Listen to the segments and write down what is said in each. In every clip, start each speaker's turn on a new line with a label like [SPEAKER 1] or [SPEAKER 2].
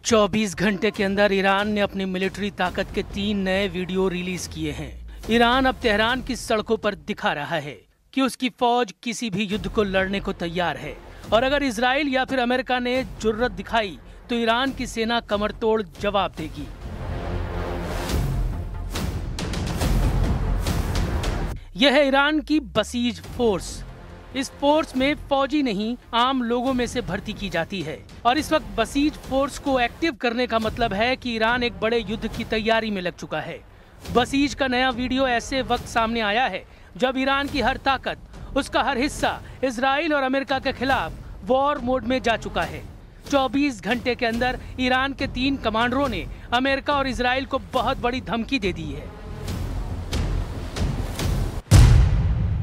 [SPEAKER 1] 24 घंटे के अंदर ईरान ने अपनी मिलिट्री ताकत के 3 नए वीडियो रिलीज किए हैं। ईरान अब तेहरान की सड़कों पर दिखा रहा है कि उसकी फौज किसी भी युद्ध को लड़ने को तैयार है और अगर इजराइल या फिर अमेरिका ने जुर्रत दिखाई तो ईरान की सेना कमर तोड़ जवाब देगी। यह है ईरान की बसीज फोर्स। इस फोर्स में फौजी नहीं आम लोगों में से भर्ती की जाती है और इस वक्त बसीज फोर्स को एक्टिव करने का मतलब है कि ईरान एक बड़े युद्ध की तैयारी में लग चुका है। बसीज का नया वीडियो ऐसे वक्त सामने आया है जब ईरान की हर ताकत, उसका हर हिस्सा इजराइल और अमेरिका के खिलाफ वॉर मोड में जा चुका है। 24 घंटे के अंदर ईरान के 3 कमांडरों ने अमेरिका और इजराइल को बहुत बड़ी धमकी दे दी है।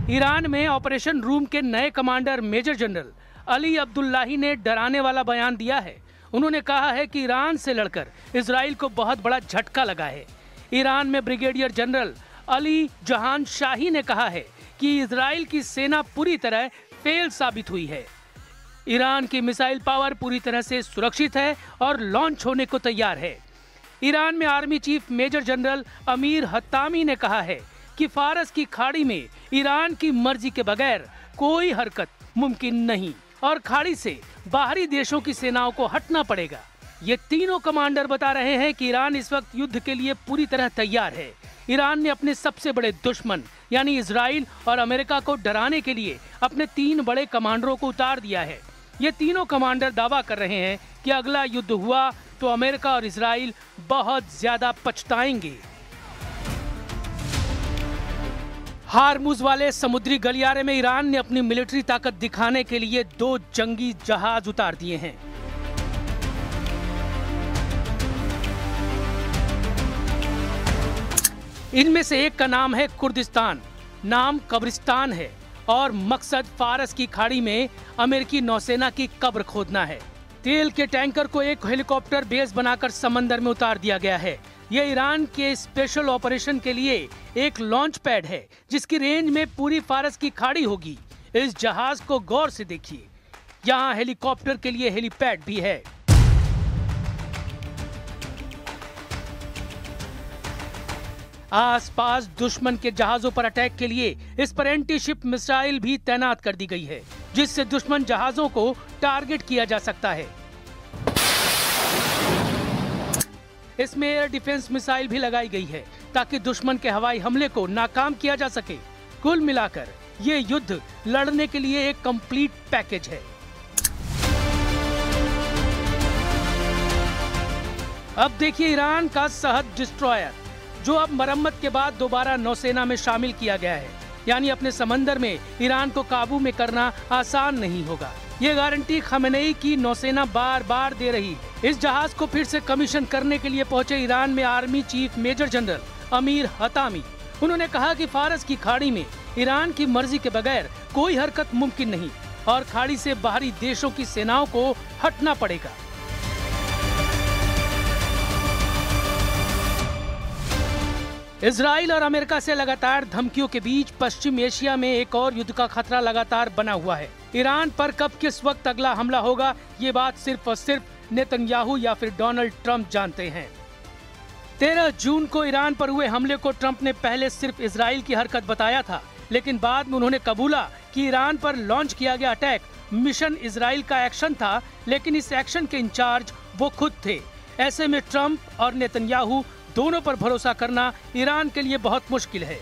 [SPEAKER 1] ईरान में ऑपरेशन रूम के नए commander major general Ali Abdullahi ने डराने वाला बयान दिया है। उन्होंने कहा है कि ईरान से लड़कर इजराइल को बहुत बड़ा झटका लगा है। ईरान में ब्रिगेडियर जनरल अली जहान शाही ने कहा है कि इजराइल की सेना पूरी तरह फेल साबित हुई है। ईरान की मिसाइल पावर पूरी तरह से सुरक्षित है और लॉन्च होने को तैयार है। ईरान में army chief major general Amir हत्तामी ने कहा है कि फारस की खाड़ी में ईरान की मर्जी के बगैर कोई हरकत मुमकिन नहीं और खाड़ी से बाहरी देशों की सेनाओं को हटना पड़ेगा। ये तीनों कमांडर बता रहे हैं कि ईरान इस वक्त युद्ध के लिए पूरी तरह तैयार है। ईरान ने अपने सबसे बड़े दुश्मन यानी इजराइल और अमेरिका को डराने के लिए अपने 3 बड़े कमांडरों को उतार दिया है। ये तीनों कमांडर दावा कर रहे हैं कि अगला युद्ध हुआ तो अमेरिका और इजराइल बहुत ज्यादा पछताएंगे। हारमुज वाले समुद्री गलियारे में ईरान ने अपनी मिलिट्री ताकत दिखाने के लिए 2 जंगी जहाज उतार दिए हैं। इनमें से एक का नाम है कुर्दिस्तान, नाम कब्रिस्तान है और मकसद फारस की खाड़ी में अमेरिकी नौसेना की कब्र खोदना है। तेल के टैंकर को एक हेलीकॉप्टर बेस बनाकर समंदर में उतार दिया गया है। यह ईरान के स्पेशल ऑपरेशन के लिए एक लॉन्च पैड है जिसकी रेंज में पूरी फारस की खाड़ी होगी। इस जहाज को गौर से देखिए, यहाँ हेलीकॉप्टर के लिए हेलीपैड भी है। आसपास दुश्मन के जहाजों पर अटैक के लिए इस पर एंटी शिप मिसाइल भी तैनात कर दी गई है जिससे दुश्मन जहाजों को टारगेट किया जा सकता है। इसमें एयर डिफेंस मिसाइल भी लगाई गई है ताकि दुश्मन के हवाई हमले को नाकाम किया जा सके। कुल मिलाकर ये युद्ध लड़ने के लिए एक कंप्लीट पैकेज है। अब देखिए ईरान का सहद डिस्ट्रॉयर जो अब मरम्मत के बाद दोबारा नौसेना में शामिल किया गया है। यानी अपने समंदर में ईरान को काबू में करना आसान नहीं होगा। ये गारंटी खमेनेई की नौसेना बार बार दे रही है। इस जहाज को फिर से कमीशन करने के लिए पहुंचे ईरान में army chief major general Amir Hatami. उन्होंने कहा कि फारस की खाड़ी में ईरान की मर्जी के बगैर कोई हरकत मुमकिन नहीं और खाड़ी से बाहरी देशों की सेनाओं को हटना पड़ेगा। इजराइल और अमेरिका से लगातार धमकियों के बीच पश्चिम एशिया में एक और युद्ध का खतरा लगातार बना हुआ है। ईरान पर कब किस वक्त अगला हमला होगा ये बात सिर्फ और सिर्फ नेतन्याहू या फिर डोनाल्ड ट्रंप जानते हैं। 13 जून को ईरान पर हुए हमले को ट्रंप ने पहले सिर्फ इजराइल की हरकत बताया था, लेकिन बाद में उन्होंने कबूला कि ईरान पर लॉन्च किया गया अटैक मिशन इजराइल का एक्शन था, लेकिन इस एक्शन के इंचार्ज वो खुद थे। ऐसे में ट्रंप और नेतन्याहू दोनों पर भरोसा करना ईरान के लिए बहुत मुश्किल है।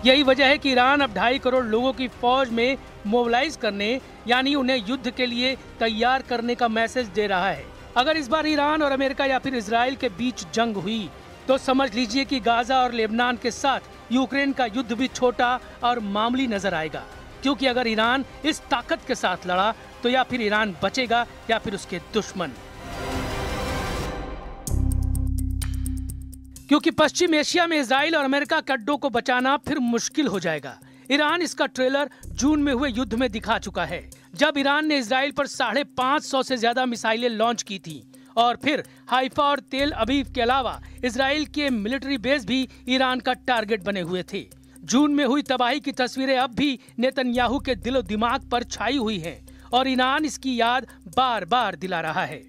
[SPEAKER 1] यही वजह है कि ईरान अब 2.5 करोड़ लोगों की फौज में मोबिलाइज करने यानी उन्हें युद्ध के लिए तैयार करने का मैसेज दे रहा है। अगर इस बार ईरान और अमेरिका या फिर इजराइल के बीच जंग हुई तो समझ लीजिए कि गाजा और लेबनान के साथ यूक्रेन का युद्ध भी छोटा और मामूली नजर आएगा, क्योंकि अगर ईरान इस ताकत के साथ लड़ा तो या फिर ईरान बचेगा या फिर उसके दुश्मन। क्योंकि पश्चिम एशिया में इजराइल और अमेरिका के अड्डों को बचाना फिर मुश्किल हो जाएगा। ईरान इसका ट्रेलर जून में हुए युद्ध में दिखा चुका है, जब ईरान ने इजराइल पर 550 से ज्यादा मिसाइलें लॉन्च की थी और फिर हाइफा और तेल अवीव के अलावा इजराइल के मिलिट्री बेस भी ईरान का टारगेट बने हुए थे। जून में हुई तबाही की तस्वीरें अब भी नेतन्याहू के दिलो दिमाग पर छाई हुई हैं और ईरान इसकी याद बार बार दिला रहा है।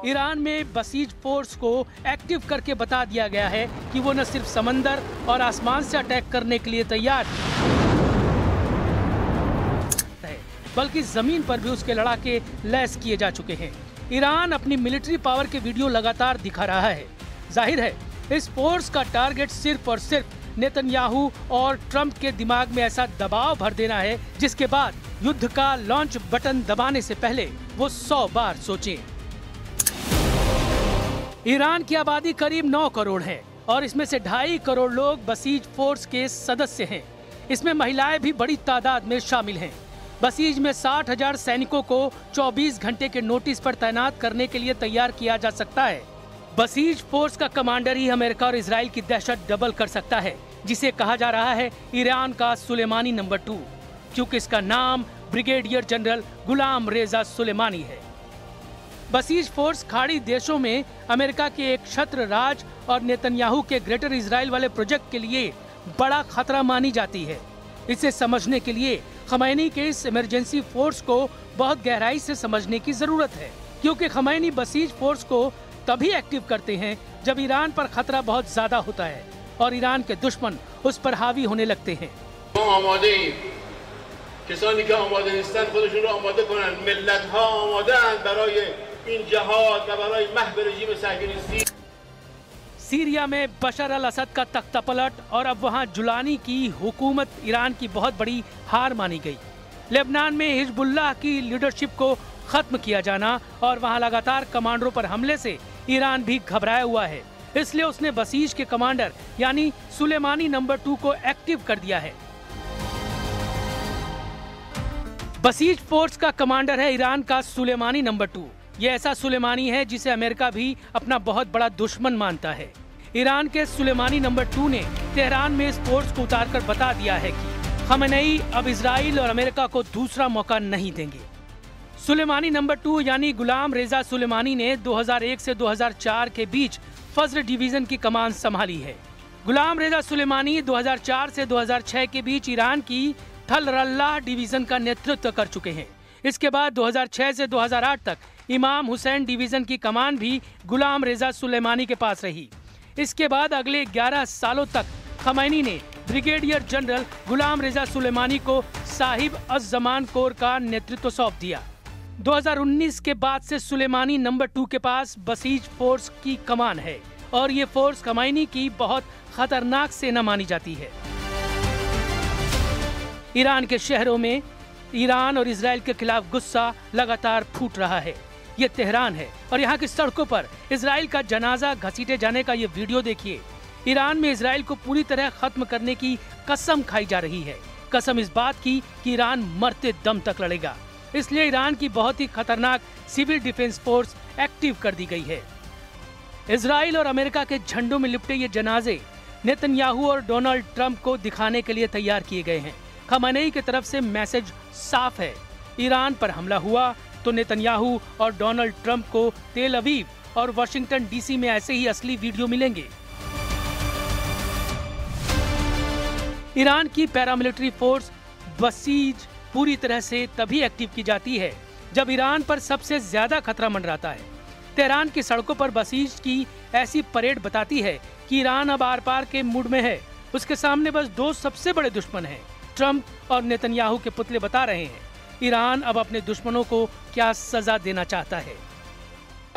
[SPEAKER 1] ईरान में बसीज फोर्स को एक्टिव करके बता दिया गया है कि वो न सिर्फ समंदर और आसमान से अटैक करने के लिए तैयार है, बल्कि जमीन पर भी उसके लड़ाके लैस किए जा चुके हैं। ईरान अपनी मिलिट्री पावर के वीडियो लगातार दिखा रहा है। जाहिर है इस फोर्स का टारगेट सिर्फ और सिर्फ नेतन्याहू और ट्रंप के दिमाग में ऐसा दबाव भर देना है जिसके बाद युद्ध का लॉन्च बटन दबाने से पहले वो 100 बार सोचें। ईरान की आबादी करीब 9 करोड़ है और इसमें से 2.5 करोड़ लोग बसीज फोर्स के सदस्य हैं। इसमें महिलाएं भी बड़ी तादाद में शामिल हैं। बसीज में 60,000 सैनिकों को 24 घंटे के नोटिस पर तैनात करने के लिए तैयार किया जा सकता है। बसीज फोर्स का कमांडर ही अमेरिका और इजराइल की दहशत डबल कर सकता है, जिसे कहा जा रहा है ईरान का सुलेमानी नंबर 2, क्योंकि इसका नाम ब्रिगेडियर जनरल गुलाम रेजा सुलेमानी है। बसीज फोर्स खाड़ी देशों में अमेरिका के एक छत्र राज और नेतन्याहू के ग्रेटर इजराइल वाले प्रोजेक्ट के लिए बड़ा खतरा मानी जाती है। इसे समझने के लिए खमैनी के इस इमरजेंसी फोर्स को बहुत गहराई से समझने की जरूरत है, क्योंकि खमैनी बसीज फोर्स को तभी एक्टिव करते हैं जब ईरान पर खतरा बहुत ज्यादा होता है और ईरान के दुश्मन उस पर हावी होने लगते हैं। सीरिया में बशर अल असद का तख्तापलट और अब वहां जुलानी की हुकूमत ईरान की बहुत बड़ी हार मानी गई। लेबनान में हिजबुल्लाह की लीडरशिप को खत्म किया जाना और वहां लगातार कमांडरों पर हमले से ईरान भी घबराया हुआ है, इसलिए उसने बसीज के कमांडर यानी सुलेमानी नंबर 2 को एक्टिव कर दिया है। बसीज फोर्स का कमांडर है ईरान का सुलेमानी नंबर 2। ये ऐसा सुलेमानी है जिसे अमेरिका भी अपना बहुत बड़ा दुश्मन मानता है। ईरान के सुलेमानी नंबर 2 ने तेहरान में इस फोर्स को उतारकर बता दिया है कि खमेनेई अब इजराइल और अमेरिका को दूसरा मौका नहीं देंगे। सुलेमानी नंबर 2 यानी गुलाम रेजा सुलेमानी ने 2001 से 2004 के बीच फज्र डिवीजन की कमान संभाली है। गुलाम रेजा सुलेमानी 2004 से 2006 के बीच ईरान की थल रल्लाह डिवीजन का नेतृत्व कर चुके हैं। इसके बाद 2006 से 2008 तक इमाम हुसैन डिवीजन की कमान भी गुलाम रेजा सुलेमानी के पास रही। इसके बाद अगले 11 सालों तक खमैनी ने ब्रिगेडियर जनरल गुलाम रेजा सुलेमानी को साहिब अज़-ज़मान कोर का नेतृत्व सौंप दिया। 2019 के बाद से सुलेमानी नंबर 2 के पास बसीज फोर्स की कमान है और ये फोर्स खमैनी की बहुत खतरनाक सेना मानी जाती है। ईरान के शहरों में ईरान और इजराइल के खिलाफ गुस्सा लगातार फूट रहा है। ये तेहरान है और यहाँ की सड़कों पर इजराइल का जनाजा घसीटे जाने का ये वीडियो देखिए। ईरान में इजराइल को पूरी तरह खत्म करने की कसम खाई जा रही है। कसम इस बात की कि ईरान मरते दम तक लड़ेगा। इसलिए ईरान की बहुत ही खतरनाक सिविल डिफेंस फोर्स एक्टिव कर दी गई है। इजराइल और अमेरिका के झंडों में लिपटे ये जनाजे नेतन्याहू और डोनाल्ड ट्रंप को दिखाने के लिए तैयार किए गए हैं। खमेनेई की तरफ से मैसेज साफ है, ईरान पर हमला हुआ तो नेतन्याहू और डोनाल्ड ट्रंप को तेल अवीव और वाशिंगटन डीसी में ऐसे ही असली वीडियो मिलेंगे। ईरान की पैरामिलिट्री फोर्स बसीज पूरी तरह से तभी एक्टिव की जाती है जब ईरान पर सबसे ज्यादा खतरा मंडराता है। तेहरान की सड़कों पर बसीज की ऐसी परेड बताती है कि ईरान अब आर पार के मूड में है। उसके सामने बस 2 सबसे बड़े दुश्मन हैं, ट्रंप और नेतन्याहू के पुतले बता रहे हैं ईरान अब अपने दुश्मनों को क्या सजा देना चाहता है।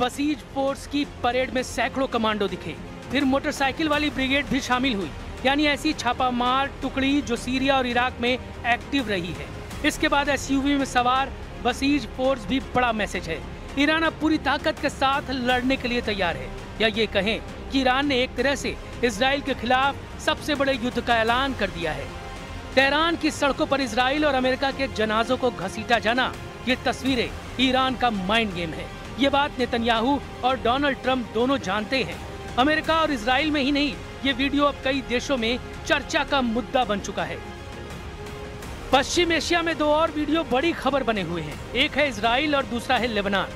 [SPEAKER 1] बसीज फोर्स की परेड में सैकड़ों कमांडो दिखे, फिर मोटरसाइकिल वाली ब्रिगेड भी शामिल हुई, यानी ऐसी छापामार टुकड़ी जो सीरिया और इराक में एक्टिव रही है। इसके बाद एसयूवी में सवार बसीज फोर्स भी बड़ा मैसेज है। ईरान अब पूरी ताकत के साथ लड़ने के लिए तैयार है, या ये कहें कि ईरान ने एक तरह से इजराइल के खिलाफ सबसे बड़े युद्ध का ऐलान कर दिया है। तेहरान की सड़कों पर इजराइल और अमेरिका के जनाजों को घसीटा जाना, ये तस्वीरें ईरान का माइंड गेम है। ये बात नेतन्याहू और डोनाल्ड ट्रंप दोनों जानते हैं। अमेरिका और इजराइल में ही नहीं, ये वीडियो अब कई देशों में चर्चा का मुद्दा बन चुका है। पश्चिम एशिया में दो और वीडियो बड़ी खबर बने हुए हैं। एक है इजराइल और दूसरा है लेबनान।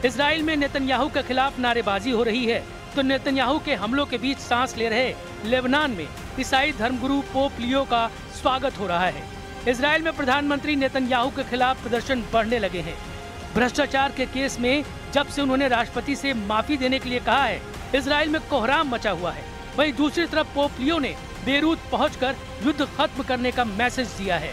[SPEAKER 1] इजराइल में नेतन्याहू के खिलाफ नारेबाजी हो रही है, तो नेतन्याहू के हमलों के बीच सांस ले रहे लेबनान में ईसाई धर्मगुरु पोप लियो का स्वागत हो रहा है। इजराइल में प्रधानमंत्री नेतन्याहू के खिलाफ प्रदर्शन बढ़ने लगे हैं। भ्रष्टाचार के केस में जब से उन्होंने राष्ट्रपति से माफी देने के लिए कहा है, इजराइल में कोहराम मचा हुआ है। वहीं दूसरी तरफ पोप लियो ने बेरूत पहुंचकर युद्ध खत्म करने का मैसेज दिया है।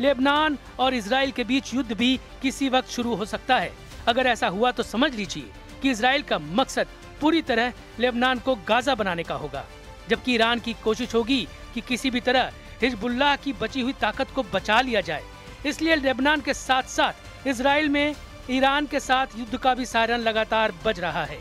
[SPEAKER 1] लेबनान और इजराइल के बीच युद्ध भी किसी वक्त शुरू हो सकता है। अगर ऐसा हुआ तो समझ लीजिए कि इजराइल का मकसद पूरी तरह लेबनान को गाजा बनाने का होगा, जबकि ईरान की कोशिश होगी कि किसी भी तरह हिजबुल्लाह की बची हुई ताकत को बचा लिया जाए। इसलिए लेबनान के साथ साथ इजराइल में ईरान के साथ युद्ध का भी सायरन लगातार बज रहा है।